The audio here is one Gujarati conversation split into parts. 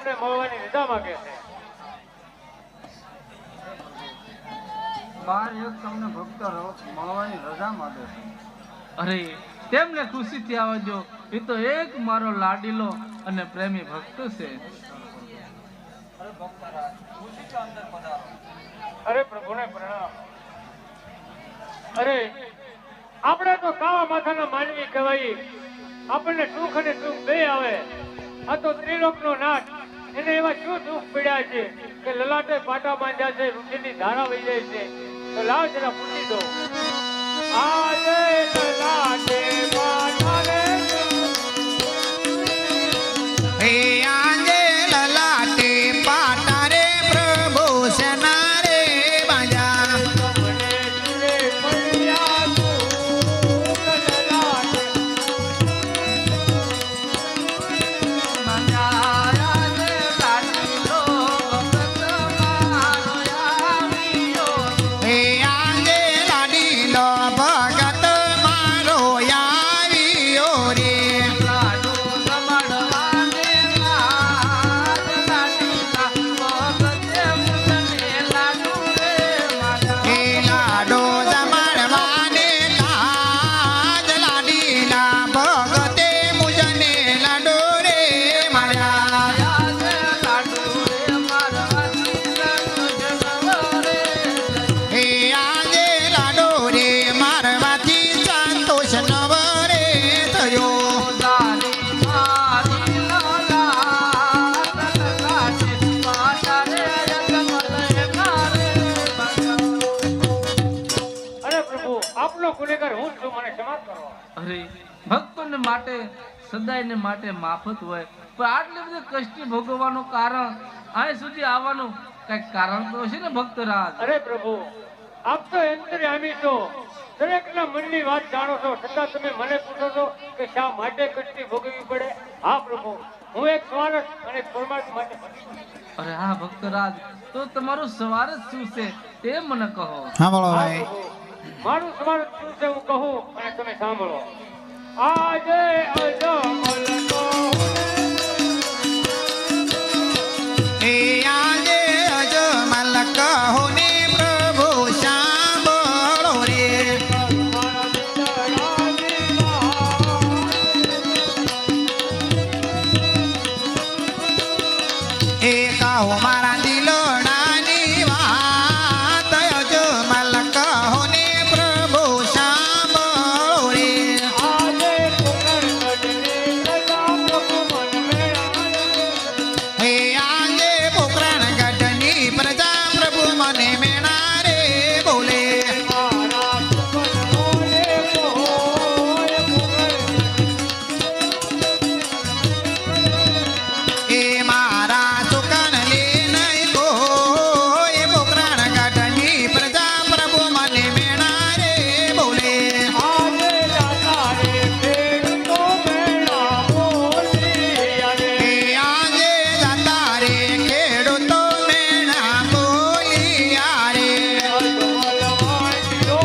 તમને મળવાની રજા માંગે છે. બાર એક તમને ભક્ત મળવાની રજા માંગે છે. અરે તેમને ખુશીથી આવજો. એ તો એક મારો લાડીલો અને પ્રેમી ભક્ત છે. અરે ભક્તરાજ ખુશીથી અંદર પધારો. અરે પ્રભુને પ્રણામ. અરે આપણે તો કાવા માથાના માનવી કહેવાય. આપણને સુખ અને દુઃખ બે આવે. આ તો ત્રિલોકનો નાથ. એને એવા શું દુઃખ પીડ્યા છે કે લલાટે પાટા બાંધ્યા છે, રુધિરની ધારા વહી જાય છે. તો લાવ જરા પૂછી દો. આજે લલાટે પાટા રે હે આંગે લલાટે પાટા રે પ્રભુ સેના રે બાજા. મને તુરે પડ્યા દુઃખ લલાટે. હે આંગે લાડીલો ભગત મારો આવ્યો રે. હે લાડો જમાડવાને લાજ લાડીલા ભગતે મુજને લાડો રે મારા. હે આજે લાડો રે મારવાથી સંતોષ નવ રે થયો. અરે પ્રભુ, આપનો ગુનેગાર હું છું, મને ક્ષમા કરો. અરે ભક્તોને માટે સદાયને માટે માફત હોય, પણ આટલી બધી કષ્ટી ભોગવવાનું કારણ, અહીં સુધી આવવાનું કઈક કારણ તો હશે ને ભક્તરાજ? અરે પ્રભુ, આપ તો અંતર્યામી છો, દરેકના મનની વાત જાણો છો, છતાં તમે મને પૂછો છો કે શા માટે કષ્ટી ભોગવવી પડે? હા પ્રભુ, હું એક સ્વાર્થ અને એક પરમાર્થ માટે ભટકું છું. અરે હા ભક્તરાજ, તો તમારું સવાર જ શું છે તે મને કહો. હા બોલો હા ભાઈ. પ્રભુ, મારું સ્વાર્થ શું છે હું કહું અને તમે સાંભળો. આજે અજમલનો હે આજે અજમલ કહો ને પ્રભુ સાંભળો રે. મારા દિલડાની વાત. એ કહો મારા દિલોડાની વાત અજમલ કહો ને પ્રભુ સાંભળો રે. આજે પોકરણગઢની પ્રજા પ્રભુ મન મેળાવે. હે આજે પોકરણગઢની પ્રજા પ્રભુ મને મેણા રે બોલે. મારા સુખનો લેવો હોય પોકરણ. એ મારા સુકન લે નહીં કોઈ પોકરણગઢની પ્રજા પ્રભુ મને મેણા રે બોલે. આજે દાતા રે ખેડૂતો મેળા બોલિયા રે. હે આજે જતા રે ખેડૂતો મેણા બોલિયા રે. અજમલ વાંચ્યો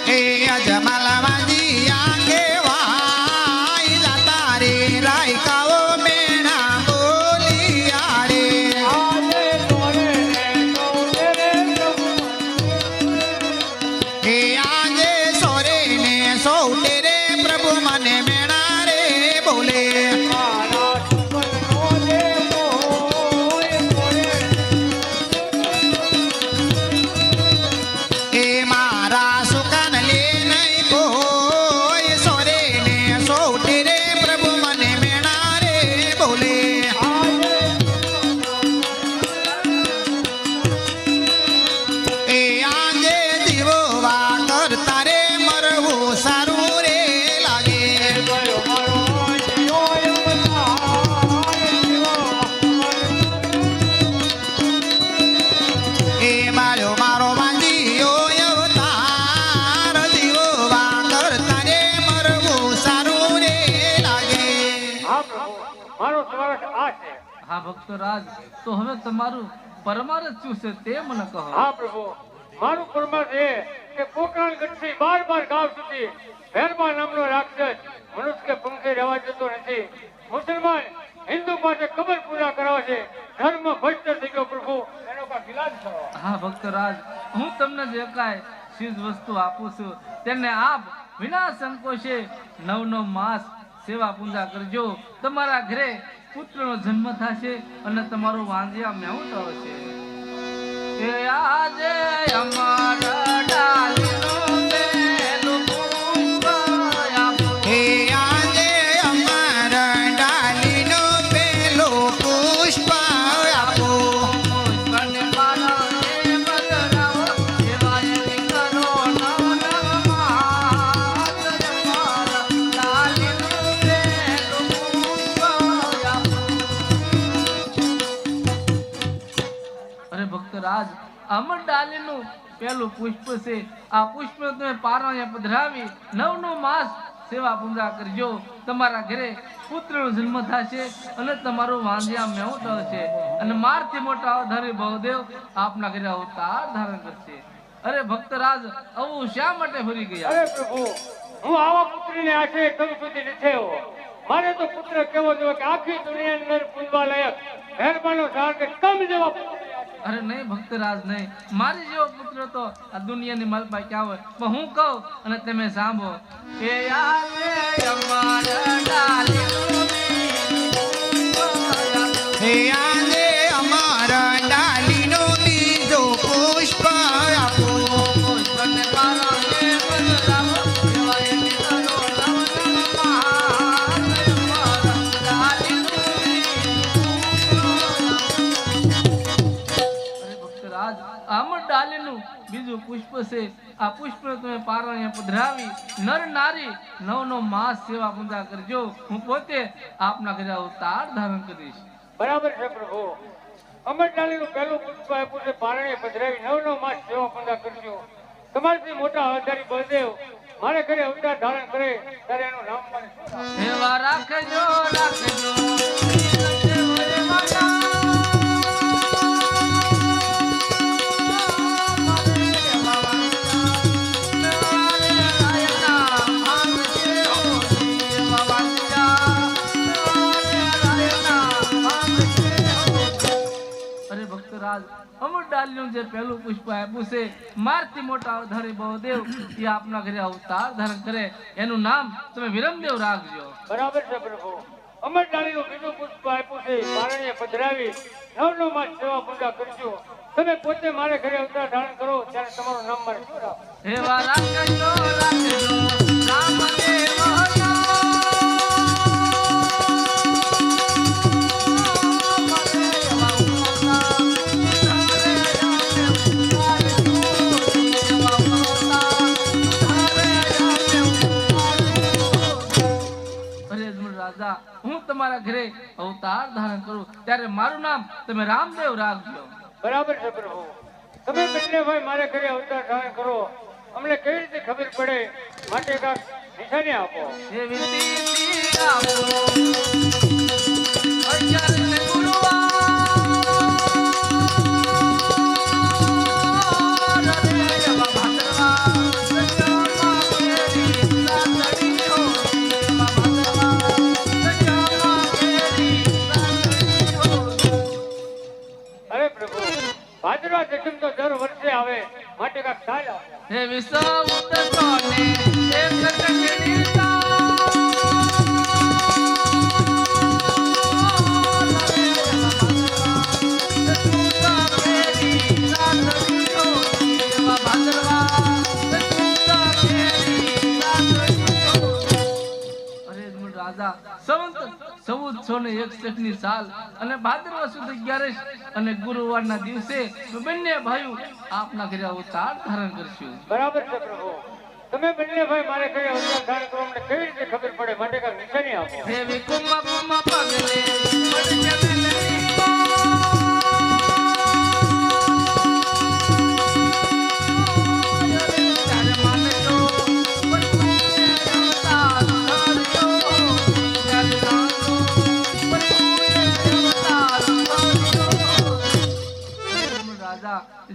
હે અજમલ વાંજિયા કેવાય જતા રે રાયકાઓ મેણા બોલિયા રે. આજે તોરે ને સૌને રે પ્રભુ. હે આજે સોરે ને સૌટે રે પ્રભુ મને મેણા રે બોલે. મારા સુખનો લેવો હોય પોકરણ. એ મારા સુકન લે નહીં કોઈ સોરે ને સૌટે રે પ્રભુ મને મેણા રે બોલે. એ આજે જીવવા કરતા રે મરવું સારું રે લાગે. ગયો મારો જીવો અવતાર જીવો. એ મારો મારો વાંજીયો અવતાર જીવવા કરતા રે મરવું સારું રે લાગે. હા પ્રભુ, મારો સ્વાર્થ આ છે. હા ભક્તરાજ, તો હવે તમારું પરમાર્થ શું છે તે મને કહો. હા પ્રભુ, મારું પરમાર્થ એ કે પોકરણગઢથી 12 ગામ સુધી ભેરબા નામનો કરતો નથી. મુસલમાન હિન્દુ પાસે કબર પૂરા કરાવે છે. ધર્મ ભ્રષ્ટ થઈ ગયો પ્રભુ, એનો કાંઈક ઈલાજ કરો. હા ભક્તરાજ, હું તમને જે કાંઈ ચીજ વસ્તુ આપું છું તેને આપ વિના સંકોચે 9 માસ સેવા પૂજા કરજો. તમારા ઘરે પુત્રનો જન્મ થશે અને તમારું વાંજિયા મેવું થશે. એ આજે અમારા ડાલીનું બેલું પુષ્પ આપો. હે આજે અમારા ડાલીનો પેલો પુષ્પ આપો. પુષ્પને પારણે બદલાવો, સેવાયની કરો નવ માસ. અમારા ડાલીનું બેલું પુષ્પ આપો. અરે ભક્તરાજ, અમર ડાલીનું પેલું પુષ્પ છે. આ પુષ્પ તમે પારણે પધરાવી 9 માસ સેવા પૂજા કરજો. તમારા ઘરે પુત્રનો જન્મ થશે અને તમારું વાંજિયા મેવું થશે અને મારથી મોટા અવધારી બહુદેવ આપના ઘરે અવતાર ધારણ કરશે. અરે ભક્તરાજ, આવું શા માટે ફરી ગયા? અરે પ્રભુ, હું આવા પુત્રને આશરે કમ સુધી નથી આવ્યો. મારે તો પુત્ર કેવો જોવે કે આખી દુનિયાની અંદર પૂજવા લાયક મહેરબાનો સાર કે કમ જેવા પુત્ર. અરે નહીં ભક્તરાજ, નહીં. મારી જેવો પુત્ર તો આ દુનિયાની માલપા ક્યાં હોય. પણ હું કહું અને તમે સાંભળો. એ આજે અમારા ડાલીનું હે આજે અમારા ડાલીનો બીજો પુષ્પ આપો. પુષ્પને પારણે બદલાવો, સેવાયની કરો નવ માસ. અમારા ડાલીનું ભક્તરાજ, અમર ડાલીનું બીજું પુષ્પ છે. આ પુષ્પ તમે પારણે પધરાવી નર નારી 9 માસ સેવા પૂજા કરજો. હું પોતે આપના ઘરે અવતાર ધારણ કરીશ. બરાબર છે પ્રભુ. અમરડાલીનું પહેલું પુષ્પ આપ્યું છે. પારણે પધરાવી 9 માસ સેવા પૂજા કરજો. તમારાથી મોટા અવતારી બળદેવ મારે ઘરે અવતાર ધારણ કરે ત્યારે એનું નામ મને શું રાખવું? સેવા રાખજો, રાખજો. અરે ભક્તરાજ, અમર ડાલીનું જે પહેલું પુષ્પ આપ્યું છે, મારથી મોટા અવધારી બહુદેવ એ આપના ઘરે અવતાર ધારણ કરે એનું નામ તમે વિરમદેવ રાખજો. બરાબર છે પ્રભુ. અમરડાલીનું બીજું પુષ્પ આપ્યું છે. પારણે પધરાવી 9 માસ સેવા પૂજા કરજો. તમે પોતે મારે ઘરે અવતાર ધારણ કરો ત્યારે તમારું નામ મારે શું રાખવું? સેવા રાખજો, રાખજો. રામદેવ રાજા, હું તમારા ઘરે અવતાર ધારણ કરું ત્યારે મારું નામ તમે રામદેવ રાખજો. બરાબર છે પ્રભુ. તમે બંને ભાઈ મારે ઘરે અવતાર ધારણ કરો. અમને કેવી રીતે ખબર પડે માટે કાંઈક નિશાની આપો. હે વિનંતી આપો. અચરને ગુરુવાર રે એવા ભાદરવા સજામાં કેરી સાતડી હો. એવા ભાદરવા સજામાં કેરી સાતડી હો. અરે પ્રભુ, ભાદરવા દસમ તો દર વર્ષે આવે માટે કાંઈક ચાલ આપો. હે વિશ્વ ઉત્તરોને એક કટકડી સંવત 1461 ની સાલ અને ભાદરવા સુદ 11 અને ગુરુવારના દિવસે બંને ભાઈઓ આપના ઘરે અવતાર ધારણ કરશું. બરાબર છે પ્રભુ. તમે બંને ભાઈ મારે ઘરે અવતાર ધારણ કરો. અમને કેવી રીતે ખબર પડે માટે કાંઈક નિશાની આપો. હે વિકુમા કુમા પગલે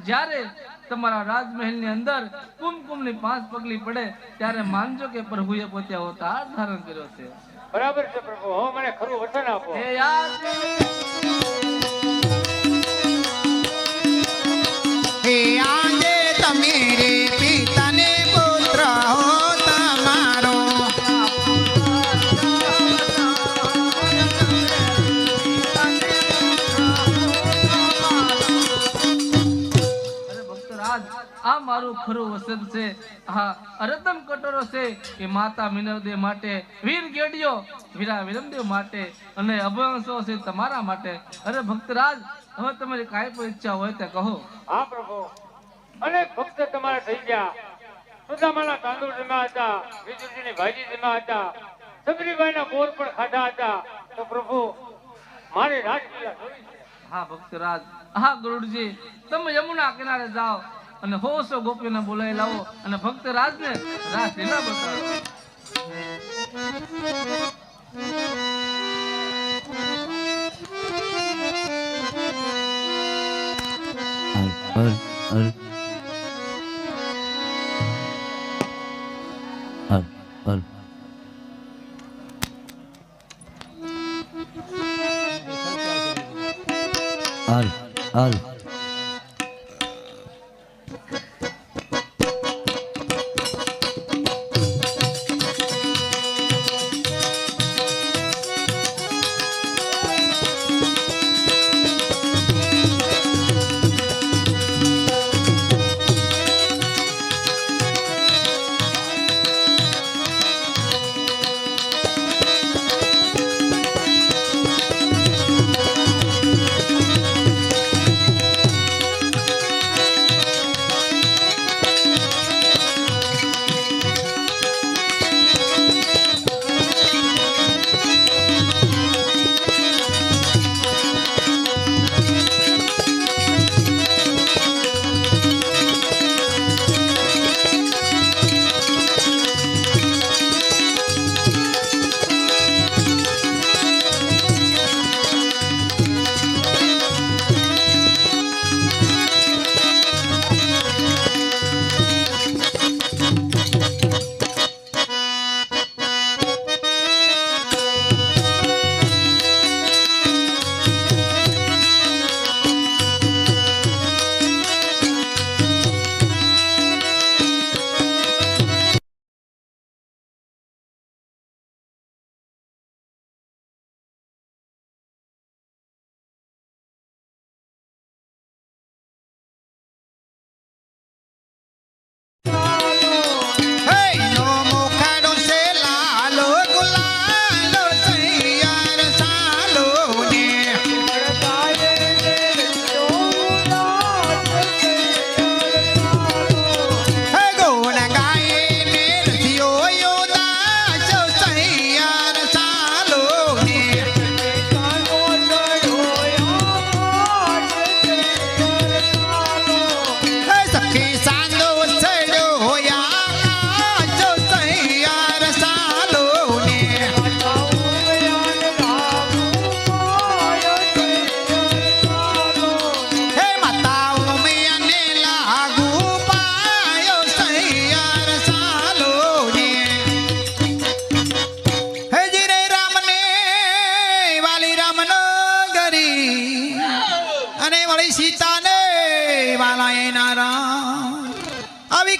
જ્યારે તમારા રાજમહેલ ની અંદર કુમકુમ ની 5 પગલી પડે ત્યારે માનજો કે પ્રભુએ પોતે અવતાર ધારણ કર્યો છે. બરાબર છે પ્રભુ. હવે મને ખરું વચન આપો. હે યાર હે આજે તમે રે પિતાને પુત્ર હો તમારો. અરે ભક્તરાજ આ મારું ખરું વસન છે. હા અરદમ કટોરો છે કે માતા મિનવદેવ માટે, વીર ગેડિયો વીરા વિરમદેવ માટે અને અભયંશો છે તમારા માટે. અરે ભક્તરાજ હવે તમારી કાંઈ પણ ઈચ્છા હોય તે કહો. હા પ્રભુ. અનેક ભક્ત તમારા થઈ ગયા. સુદામાના તાંદુળ જમ્યા હતા, વિદુરજીની ભાજી જમ્યા હતા, સબરીબાઈના બોર પણ ખાધા હતા. તો પ્રભુ મારી રાજલીલા જોઈ છે. હા ભક્તરાજ, હા ગરુડજી, તમે યમુના કિનારે જાઓ અને હોસો ગોપીઓને બોલાવી લાવો અને ભક્તરાજને રાસલીલા બતાવો.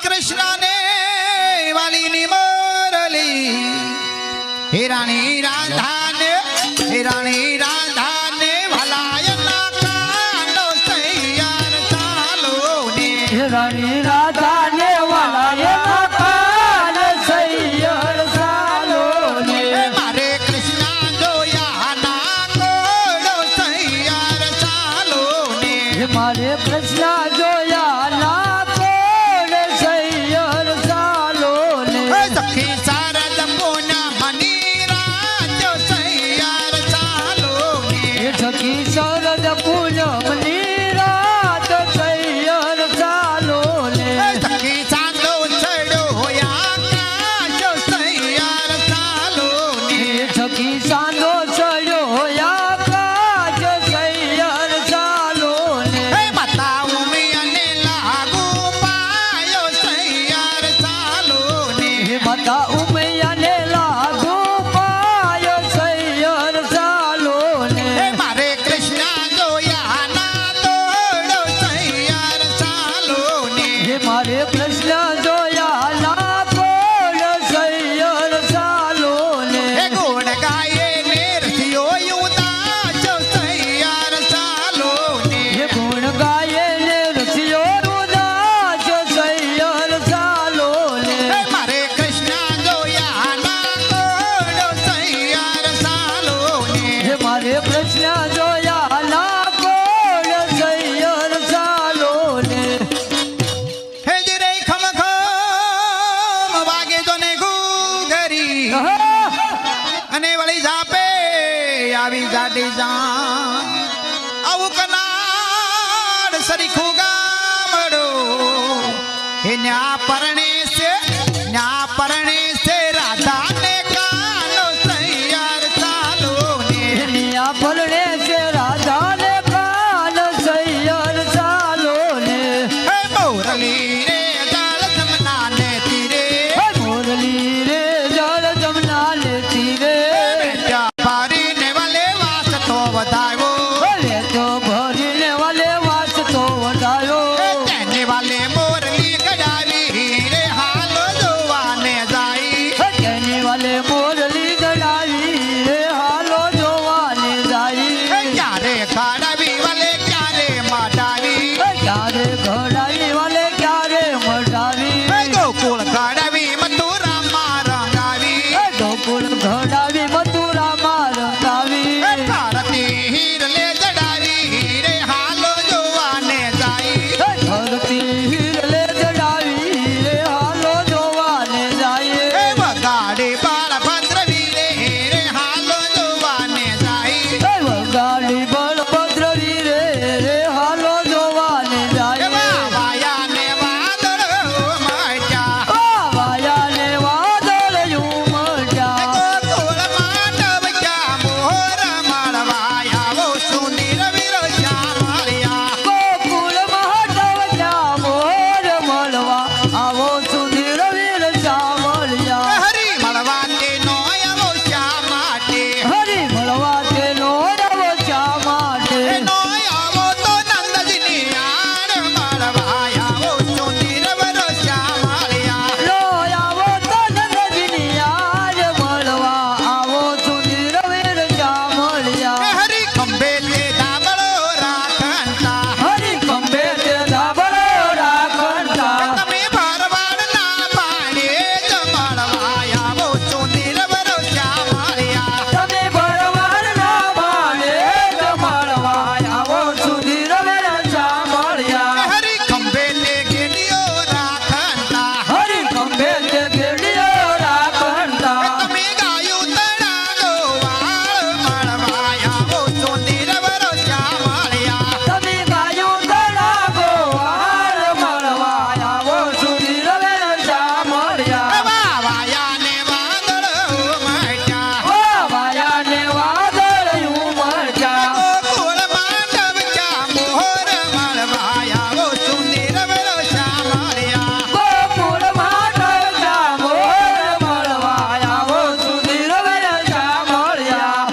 કૃષ્ણને વાલીની મોરલી હિરાણી રાધાને ભલાયના કાનો તૈયાર ચાલો ને રાણી રાધાને વાલાયના કાન સૈયર ચાલો ને મારે કૃષ્ણ જોયા ના કોડો તૈયાર ચાલો ને મારે કૃષ્ણ જોયા ના કોડ સૈયર ચાલો ને સખી શારદ પૂનમ મની રાજો તૈયાર ચાલો ને અને વળી જાપે આવી જાડી જા આવું કનાડ સરીખું ગામડો હે ન્યા પરણે છે રાધા ને કાનો સૈયાર ચાલો ને ન્યા પરણે છે રાધા ને કાન સૈયર ચાલો ને હે મોરલી રે જાળ જમના ને તીરે મોરલી રે જળ જમના ને તીરે પારીને વાલે વાસ તો વધાયો ભલે તો ભરીને વાલે વાસ તો વધાયો તેને વાલે મોરલી ગડાવી રે હાલો જોવાને જાય તેની વાલે મોરલી ગડાવી રે હાલો જોવાને જાય ક્યારે ખાડાવી વાલે ક્યારે માટાવી ક્યારે ઘડાવી વાલે ક્યારે મટાવી ગોકુળ ખાડાવી મથુરા માં રંગાવી ગોકુળ ઘડાવી મથુરામાં રંગાવી ભારતી હીર લે જડાવી રે હાલો જોવાને જાય ધરતી હીરલે જડાવી રે હાલો જોવાને જાય એ વગાડે બાળભદ્ર વીરે રે હાલો જોવાને જાય વગાડી બળભદ્ર વીરે રે હાલો જોવાને જાય વાયા ને વાદળો મટ્યા વાયા ને વાદળ ઉમટ્યા ગોકુળ માંડવ ક્યાં મોર માળવાયા વો સુંદર વિરજા માળ્યા ગોકુળ મહાદેવ ત્યાં મોર મળવા આવો સુધીર વીર સાવળિયા હરી મળવા તે નો આવો શા માટે હરી મળવા તેનો રવો શા માટે નો આવો તો નંદજીની આડ મળવાયા વો સુંદર વિરજા માળ્યા લો આવો તો નંદજીની યાદ મળવા આવો સુધીર વીર સાવળિયા હરી ખંભે તે ધાબળો રાખંતા હરી ખંભે તે ધાબળો રાખતા તમે ભરવાડ ના પાડે જ મળવાયા વો સુંદર વિરજા માળ્યા તમે ભરવાડ ના બાળે જ મળવા આવો સુધીર વીર સાવળિયા હરી ખંભે તે ગેડીઓ રાખંતા હરી ખંભે તે ગેડીઓ રાખતા તમે ગાયું તણા ગોવાળ મળવાયા વો સુંદર વિરજા માળ્યા તમે ગાયું તળા ગોવાળ મળવા આવો સુધીર વીર સાવળિયા વાયા ને વાદળો મટ્યા વાયા ને વાદળ ઉમટ્યા ગોકુળ માંડવ ક્યાં મોર મળવાયા વો સુંદર વિરજા માળ્યા ગોકુળ માધવ ત્યાં મોર મળવા આવો સુધીર વીર સાવળિયા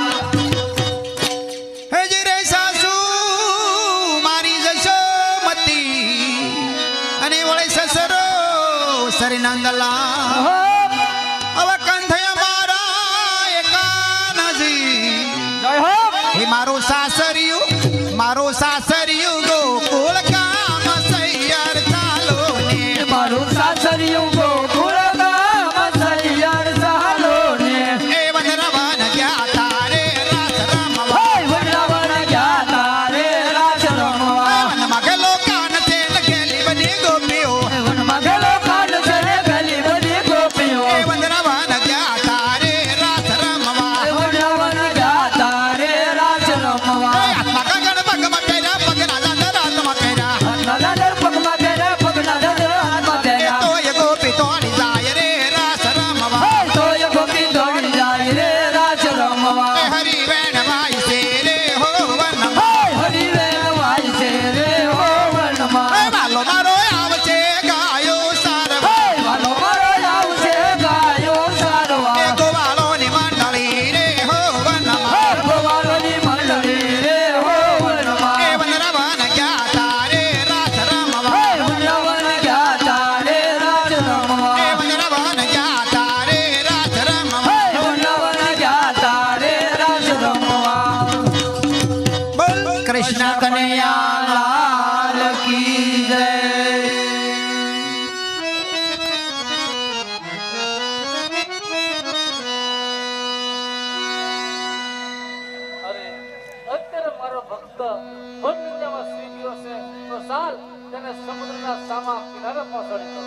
હજી રે સાસુ મારી જશોમતી અને વળે સસરો સરીનંદલા હવે કંઠય મારા એકાનજી જય હો હે મારું સાસરિયું ગોકુળ કામ સૈયર ચાલો ને મારું સાસરિયું ગોકુળ ગામ સૈયર ચાલો ને એ વનરવન ગયા તારે રાસ રમવા હોય વૃંદાવન ગયા તારે રાસ રમવા વનમાં ગેલો કાન તે ગેલી બની ગોપીઓ વનમાં ગેલો કાંડ છે ને ગલી બધી ગોપીઓ એ વનરવન ગયા તારે રાસ રમવા વૃંદાવન ગયા તારે રાસ રમવા આત્મા ગણ પગમાં કર્યા પગના દાદર આત્મા કર્યા નલા દર પગમાં પહેર્યા પગના દર હાથમાં પહેર્યા તો એ ગોપી તોડી જાય રે રાસ રમવા હોય તોય ગોપી દોડી જાય રે રાસ રમવા એ હરી વેણ વાય છે રે હો વનમાં હોય હરી વેણ વાય છે રે હો એ વનમાં માલો મારો આવશે ગાયો સારવા હોય વાલો મારો આવશે ગાયો સારવા એ ગોવાળોની મંડળી રે હો વનમાં હોય ગોવાળોની મંડળી રે હો એ વનમાં વનરવન ગયા તારે રાસ રમવા હોય વૃંદાવન ગયા તારે રાસ રમવા એ વનરવન ગયા તારે રાસ રમવા હોય વૃંદાવન ગયા તારે રાસ રમવા બોલ કૃષ્ણ કનૈયા લાલ કી જય અરે અત્યારે મારો ભક્ત વન દુનિયામાં સુઈ ગયો છે તો ચાલ તેને સમુદ્રના સામા કિનારે પહોંચાડી દો.